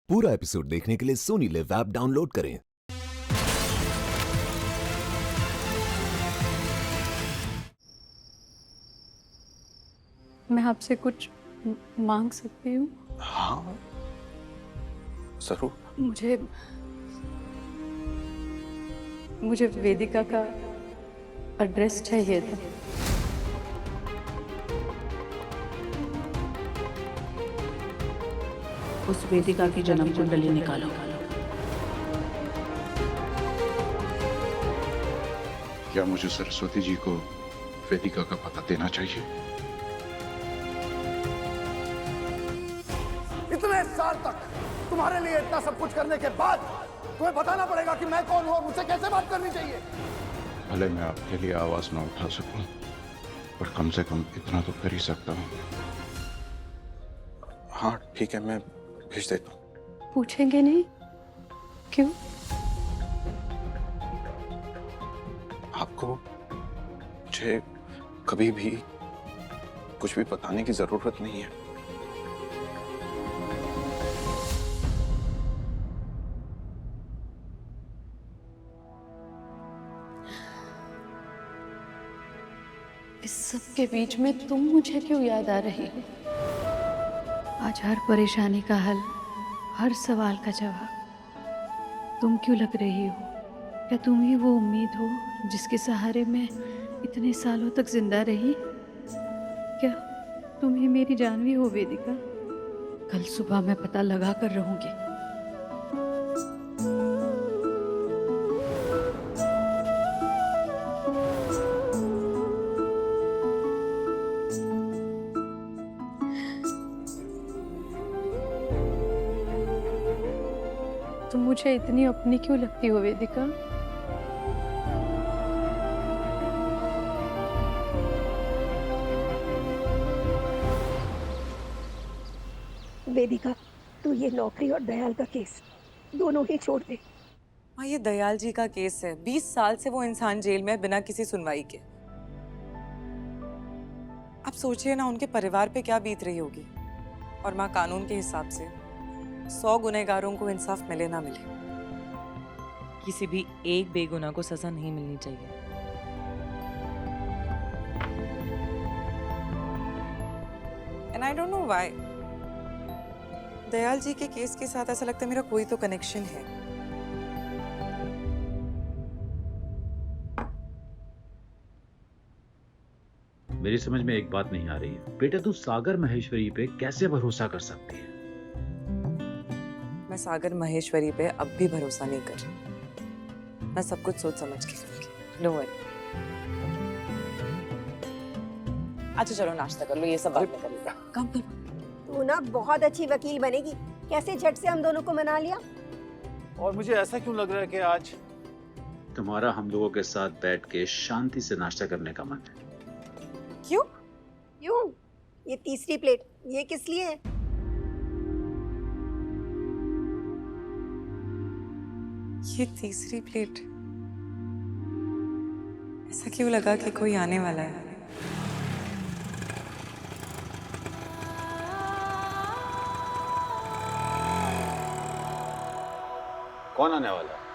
पूरा एपिसोड देखने के लिए सोनी लिव ऐप डाउनलोड करें। मैं आपसे कुछ मांग सकती हूँ? हाँ, जरूर। मुझे वेदिका का एड्रेस चाहिए था। उस वेदिका की जन्म कुंडली निकालो। क्या मुझे सरस्वती जी को वेदिका का पता देना चाहिए? इतने साल तक तुम्हारे लिए इतना सब कुछ करने के बाद तुम्हें बताना पड़ेगा कि मैं कौन हूं और मुझसे कैसे बात करनी चाहिए। भले मैं आपके लिए आवाज ना उठा सकूं, पर कम से कम इतना तो कर ही सकता हूँ। हाँ ठीक है, मैं भेज देता हूँ। पूछेंगे नहीं? क्यों? आपको मुझे कभी भी कुछ भी बताने की जरूरत नहीं है। इस सब के बीच में तुम मुझे क्यों याद आ रही हो? आज हर परेशानी का हल, हर सवाल का जवाब तुम क्यों लग रही हो? क्या तुम ही वो उम्मीद हो जिसके सहारे मैं इतने सालों तक जिंदा रही? क्या तुम ही मेरी जानवी हो वेदिका? कल सुबह मैं पता लगा कर रहूंगी। तुम मुझे इतनी अपनी क्यों लगती हो वेदिका? वेदिका, तू ये नौकरी और दयाल का केस दोनों ही छोड़ दे। हाँ, ये दयाल जी का केस है। 20 साल से वो इंसान जेल में है बिना किसी सुनवाई के। आप सोचिए ना उनके परिवार पे क्या बीत रही होगी। और माँ कानून के हिसाब से 100 गुनहगारों को इंसाफ मिले ना मिले, किसी भी एक बेगुनाह को सजा नहीं मिलनी चाहिए। And I don't know why Dayal ji के केस के साथ ऐसा लगता है मेरा कोई तो कनेक्शन है। मेरी समझ में एक बात नहीं आ रही है। बेटा तू सागर महेश्वरी पे कैसे भरोसा कर सकती है? मैं सागर महेश्वरी पे अब भी भरोसा नहीं कर रही। मैं सब कुछ सोच समझ के करूंगी। No worry. अच्छा चलो नाश्ता कर लो, ये सब बाद में करेगा। काम करो। तू ना बहुत अच्छी वकील बनेगी। कैसे झट से हम दोनों को मना लिया। और मुझे ऐसा क्यों लग रहा है कि आज तुम्हारा हम लोगों के साथ बैठ के शांति से नाश्ता करने का मन है। क्यों? क्यों? ये तीसरी प्लेट ये किस लिए है? ये तीसरी प्लेट ऐसा क्यों लगा कि कोई आने वाला है? कौन आने वाला है?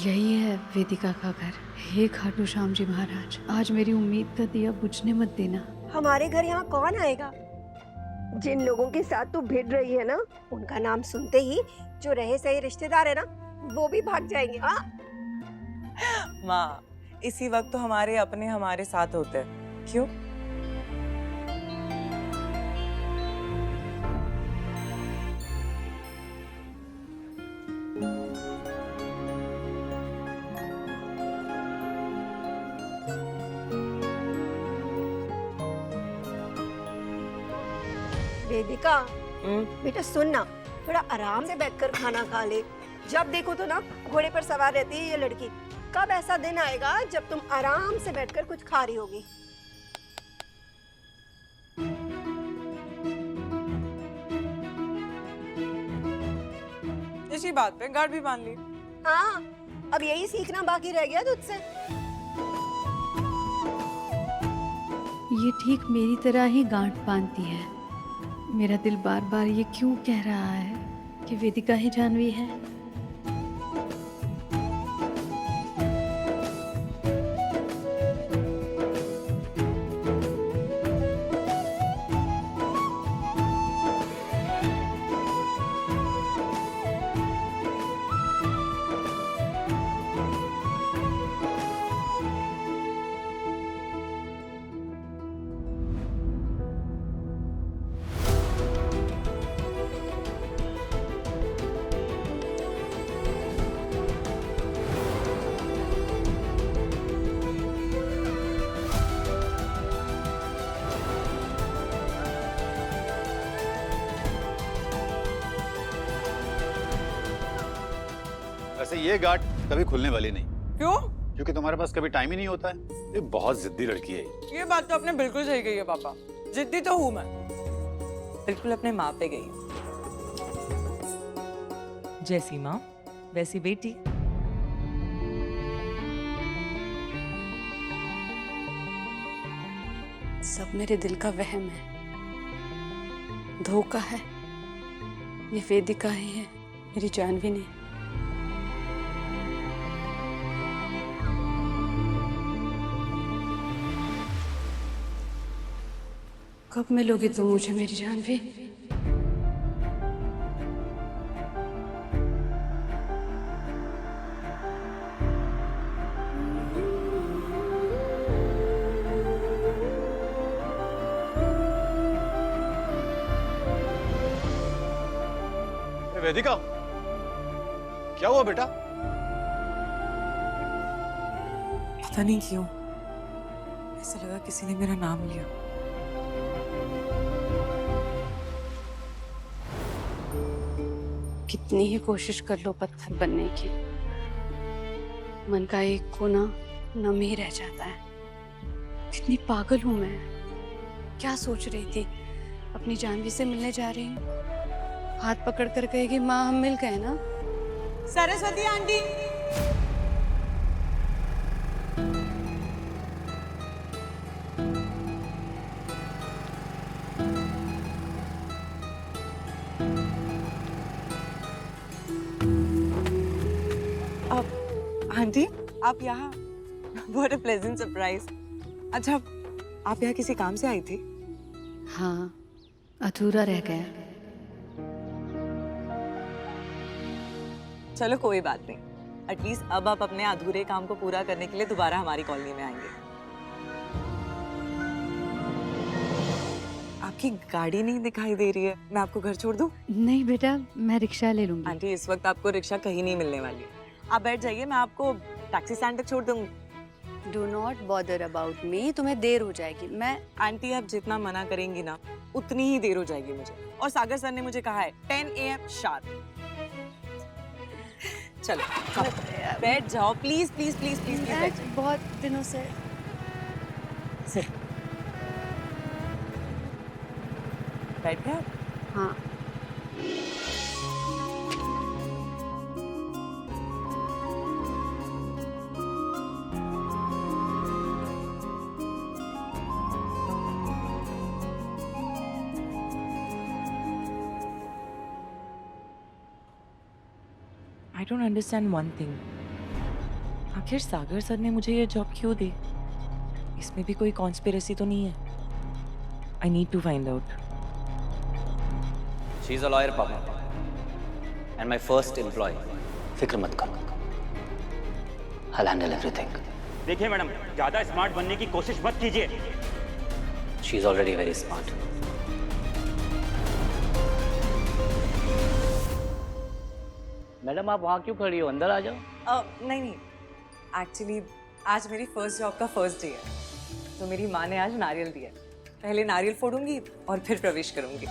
यही है वेदिका का घर। हे खाटू श्याम जी महाराज, आज मेरी उम्मीद का दिया बुझने मत देना। हमारे घर यहाँ कौन आएगा? जिन लोगों के साथ तू भिड़ रही है ना, उनका नाम सुनते ही जो रहे सही रिश्तेदार है ना, वो भी भाग जाएंगे। हाँ माँ, इसी वक्त तो हमारे अपने हमारे साथ होते हैं। क्यों? वेदिका, बेटा सुन ना, थोड़ा आराम से बैठकर खाना खा ले। जब देखो तो ना घोड़े पर सवार रहती है ये लड़की। कब ऐसा दिन आएगा जब तुम आराम से बैठकर कुछ खा रही होगी? इसी बात पे गार्ड भी बांध ली। हाँ, अब यही सीखना बाकी रह गया तुझसे। ये ठीक मेरी तरह ही गांठ बांधती है। मेरा दिल बार बार ये क्यों कह रहा है कि वेदिका ही जानवी है। वैसे ये गार्ड कभी खुलने वाली नहीं, क्यों? क्योंकि तुम्हारे पास कभी टाइम ही नहीं होता है। ये बहुत जिद्दी लड़की है। ये बात तो आपने बिल्कुल सही कही है पापा, जिद्दी तो हूँ मैं। बिल्कुल अपने माँ पे गई। जैसी माँ वैसी बेटी। सब मेरे दिल का वहम है, धोखा है। ये वेदिका ही है, मेरी जानवी नहीं। कब मिलोगी तुम मुझे मेरी जानवी? वेदिका, क्या हुआ बेटा? पता नहीं क्यों ऐसा लगा किसी ने मेरा नाम लिया। कितनी ही कोशिश कर लो पत्थर बनने की, मन का एक कोना नम ही रह जाता है। कितनी पागल हूं मैं। क्या सोच रही थी? अपनी जानवी से मिलने जा रही हूँ, हाथ पकड़ कर कहेगी माँ हम मिल गए ना। सरस्वती आंटी, आंटी आप यहाँ? What a pleasant surprise। अच्छा, आप यहाँ किसी काम से आई थी? हाँ, अधूरा रह गया। चलो कोई बात नहीं, एटलीस्ट अब आप अपने अधूरे काम को पूरा करने के लिए दोबारा हमारी कॉलोनी में आएंगे। आपकी गाड़ी नहीं दिखाई दे रही है, मैं आपको घर छोड़ दूं? नहीं बेटा, मैं रिक्शा ले लूंगी। आंटी इस वक्त आपको रिक्शा कहीं नहीं मिलने वाली। आप बैठ जाइए, मैं आपको टैक्सी स्टैंड तक छोड़ दूंगी। Do not bother about me, तुम्हें देर हो जाएगी। मैं आंटी आप जितना मना करेंगी ना उतनी ही देर हो जाएगी मुझे, और सागर सर ने मुझे कहा है 10 AM शार्प। चलो बैठ जाओ please please please please please बैठ जाओ। बहुत दिनों से सर बैठ गए? हाँ। I don't understand one thing। आखिर सागर सर ने मुझे ये जॉब क्यों दी? इसमें भी कोई कॉन्स्पिरेसी तो नहीं है? I need to find out। She is a lawyer, Papa, and my first employee। फिक्र मत करो, I'll handle everything। देखिए मैडम, ज्यादा स्मार्ट बनने की कोशिश मत कीजिए। She is already very smart। Madam आप वहाँ क्यों खड़ी हो, अंदर आ जाओ। नहीं नहीं, एक्चुअली आज मेरी फर्स्ट जॉब का फर्स्ट डे है, तो मेरी माँ ने आज नारियल दिया। पहले नारियल फोड़ूंगी और फिर प्रवेश करूंगी।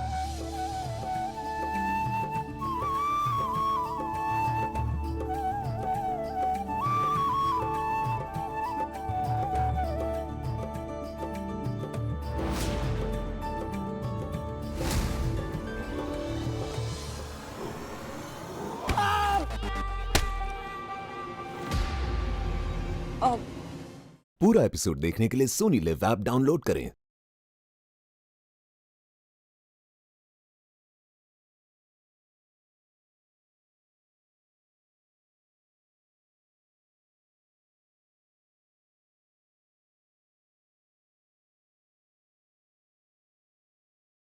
पूरा एपिसोड देखने के लिए सोनी लिव ऐप डाउनलोड करें